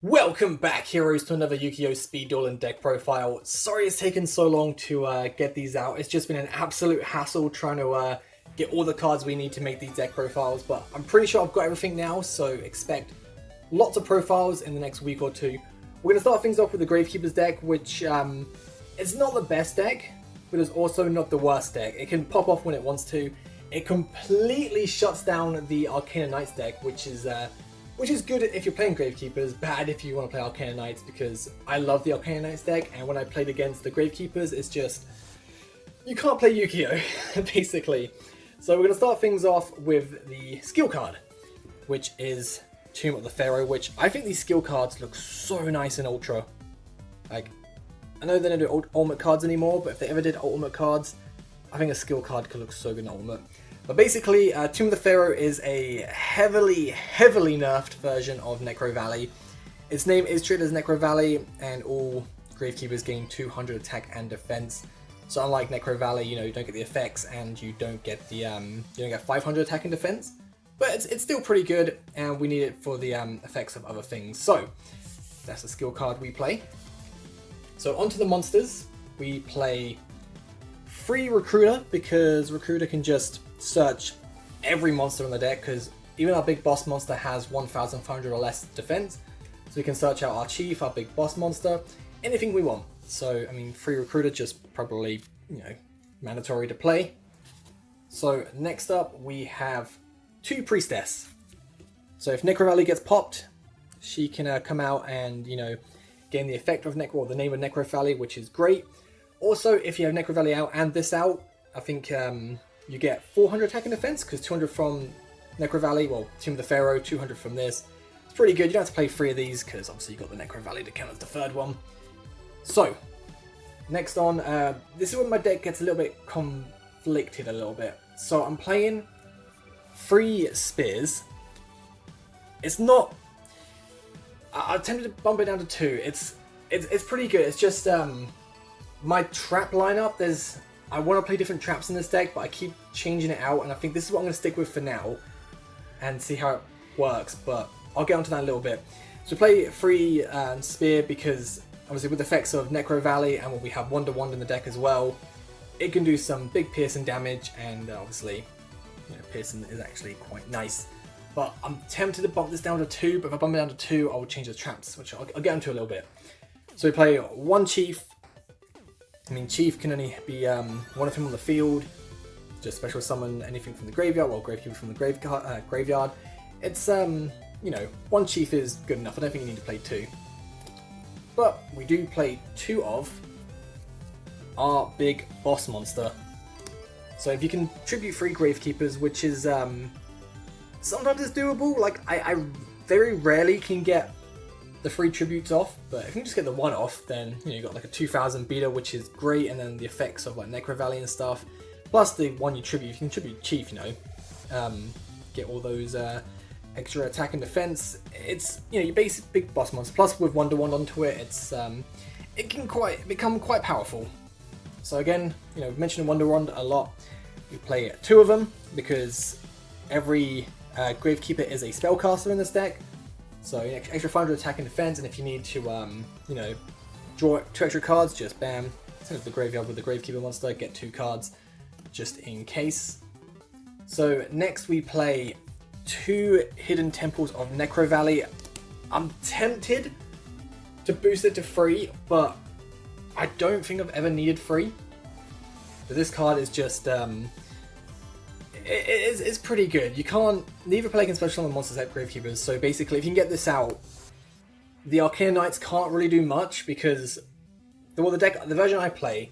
Welcome back, heroes, to another Yu-Gi-Oh! Speed Duel and deck profile. Sorry it's taken so long to get these out. It's just been an absolute hassle trying to get all the cards we need to make these deck profiles, but I'm pretty sure I've got everything now, so expect lots of profiles in the next week or two. We're going to start things off with the Gravekeeper's deck, which is not the best deck, but is also not the worst deck. It can pop off when it wants to. It completely shuts down the Arcana Knights deck, which is good if you're playing Gravekeepers, bad if you want to play Arcana Knights, because I love the Arcana Knights deck, and when I played against the Gravekeepers, it's just, you can't play Yu-Gi-Oh! Basically. So we're going to start things off with the skill card, which is Tomb of the Pharaoh, which I think these skill cards look so nice in Ultra. Like, I know they don't do Ultimate cards anymore, but if they ever did Ultimate cards, I think a skill card could look so good in Ultimate. But basically, Tomb of the Pharaoh is a heavily nerfed version of Necro Valley. Its name is treated as Necro Valley, and all Gravekeepers gain 200 attack and defense. So unlike Necro Valley, you don't get the effects, and you don't get the you don't get 500 attack and defense. But it's still pretty good, and we need it for the effects of other things. So that's the skill card we play. So onto the monsters, we play free Recruiter, because Recruiter can just search every monster in the deck, because even our big boss monster has 1,500 or less defense, so we can search out our chief, our big boss monster, anything we want. So I mean, free Recruiter just probably mandatory to play. So next up we have two Priestess. So if Necro Valley gets popped, she can come out and gain the effect of Necro, or the name of Necro Valley, which is great. Also, if you have Necro Valley out and this out, I think you get 400 attack and defense, because 200 from Necro Valley, well, Tomb of the Pharaoh, 200 from this. It's pretty good. You don't have to play 3 of these, because obviously you've got the Necro Valley to count as the third one. So, next on, this is when my deck gets a little bit conflicted a little bit. So I'm playing 3 Spears. It's not... I tempted to bump it down to 2. It's pretty good. It's just my trap lineup, I want to play different traps in this deck, but I keep changing it out, and I think this is what I'm going to stick with for now, and see how it works, but I'll get onto that in a little bit. So play 3 Spear, because obviously with the effects of Necro Valley, and when we have Wonder Wand in the deck as well, it can do some big piercing damage, and obviously, piercing is actually quite nice. But I'm tempted to bump this down to 2, but if I bump it down to 2, I will change the traps, which I'll get into a little bit. So we play 1 Chief. I mean, Chief can only be one of him on the field. Just special summon anything from the graveyard, well, Gravekeeper from the graveyard. It's, 1 Chief is good enough. I don't think you need to play 2. But we do play 2 of our big boss monster. So if you can tribute 3 Gravekeepers, which is, sometimes it's doable. Like, I very rarely can get the 3 tributes off, but if you can just get the 1 off, then you've got like a 2000 beta, which is great, and then the effects of like Necro Valley and stuff, plus the 1 you tribute. If you can tribute Chief, get all those extra attack and defense. It's your basic big boss monster. Plus with Wonder Wand onto it, it can become quite powerful. So again, mentioning Wonder Wand a lot. We play 2 of them because every Gravekeeper is a spellcaster in this deck. So extra 500 attack and defense, and if you need to, draw 2 extra cards, just bam, send it to the graveyard with the Gravekeeper monster, get 2 cards, just in case. So next we play 2 Hidden Temples of Necro Valley. I'm tempted to boost it to 3, but I don't think I've ever needed 3. But this card is just, it's pretty good. You can't neither play against special summon monsters like Gravekeepers, so basically if you can get this out, the Arcana Knights can't really do much, because the version I play,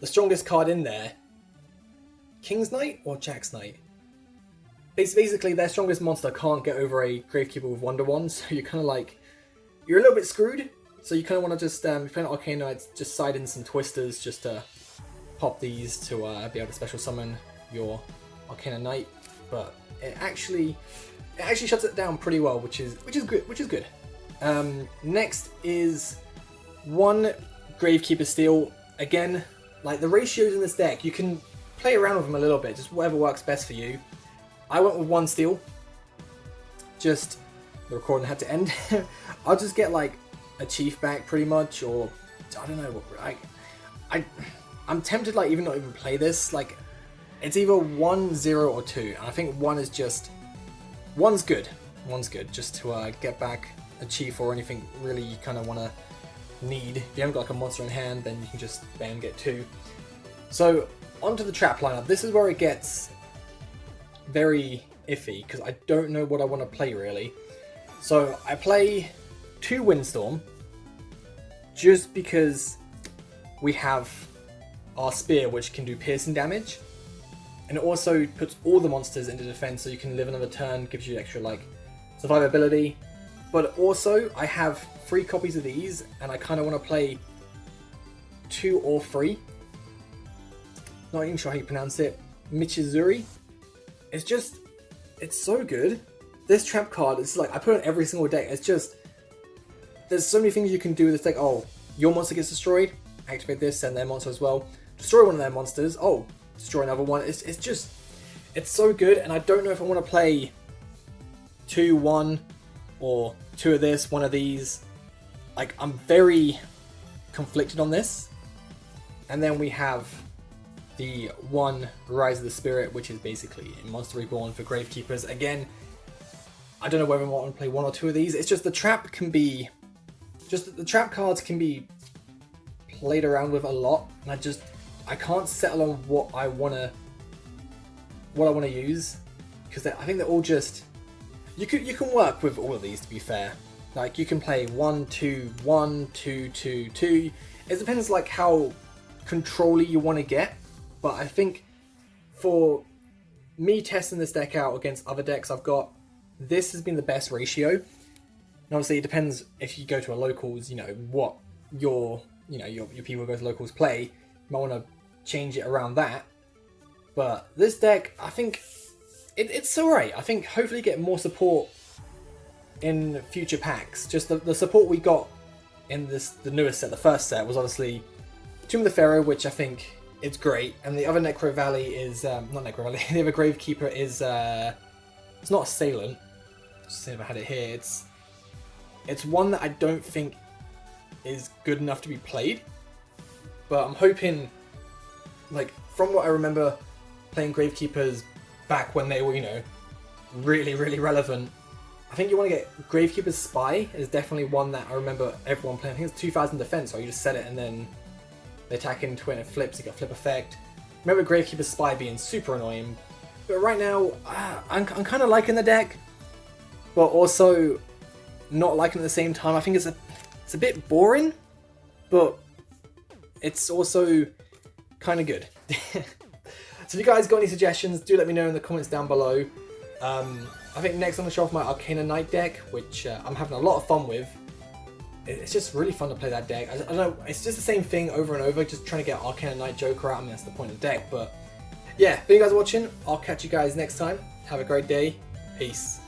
the strongest card in there, King's Knight or Jack's Knight? Basically their strongest monster can't get over a Gravekeeper with Wonder Wand, so you're kind of like, you're a little bit screwed. So you kind of want to just, if you're playing Arcana Knights, just side in some Twisters just to pop these to be able to special summon your Arcana Knight, but it actually shuts it down pretty well, which is good. Next is 1 Gravekeeper Steel. Again, like the ratios in this deck, you can play around with them a little bit, just whatever works best for you. I went with 1 Steel, just the recording had to end, I'll just get like a chief back pretty much, or I don't know what. I'm tempted like even not even play this. Like it's either 1, 0, or 2, and I think 1 is just one's good. One's good just to get back a chief or anything really you kind of want to need. If you haven't got like a monster in hand, then you can just bam get 2. So onto the trap lineup. This is where it gets very iffy because I don't know what I want to play really. So I play 2 Windstorm just because we have our spear which can do piercing damage, and it also puts all the monsters into defense so you can live another turn, gives you extra like survivability. But also I have 3 copies of these and I kind of want to play 2 or 3. Not even sure how you pronounce it. Michizuri. It's so good. This trap card is like, I put it on every single deck. It's just, there's so many things you can do with this deck. Oh, your monster gets destroyed. Activate this, send their monster as well. Destroy one of their monsters. Oh, destroy another one. It's so good. And I don't know if I want to play 2, 1, or 2 of this, 1 of these. Like, I'm very conflicted on this. And then we have the 1 Rise of the Spirit, which is basically a Monster Reborn for Gravekeepers. Again, I don't know whether I want to play 1 or 2 of these. It's just the trap can be, the trap cards can be played around with a lot, and I can't settle on what I want to use, because I think they're all just, you can work with all of these, to be fair. Like you can play 1, 2, 1, 2, 2, 2. It depends like how control-y you want to get. But I think for me testing this deck out against other decks I've got, this has been the best ratio. And obviously it depends if you go to a locals, you know, what your people who go to locals play. You might want to change it around that. But this deck, I think it's alright. I think hopefully get more support in future packs. Just the support we got in the newest set, the first set, was obviously Tomb of the Pharaoh, which I think it's great, and the other Necro Valley is not Necro Valley. The other Gravekeeper is it's not Assailant. Just see if I had it here. It's one that I don't think is good enough to be played, but I'm hoping, like from what I remember playing Gravekeepers back when they were, you know, really relevant. I think you want to get Gravekeeper's Spy is definitely one that I remember everyone playing. I think it's 2000 defense, so you just set it and then they attack into it and it flips, you got flip effect. Remember Gravekeeper's Spy being super annoying, but right now I'm kind of liking the deck, but also not liking it at the same time. I think it's a bit boring, but it's also kind of good. So if you guys got any suggestions, do let me know in the comments down below. I think next I'm going to show off my Arcana Knight deck, which I'm having a lot of fun with. It's just really fun to play that deck. I don't know, it's just the same thing over and over, just trying to get Arcana Knight Joker out. I mean, that's the point of the deck. But yeah, thank you guys for watching. I'll catch you guys next time. Have a great day. Peace.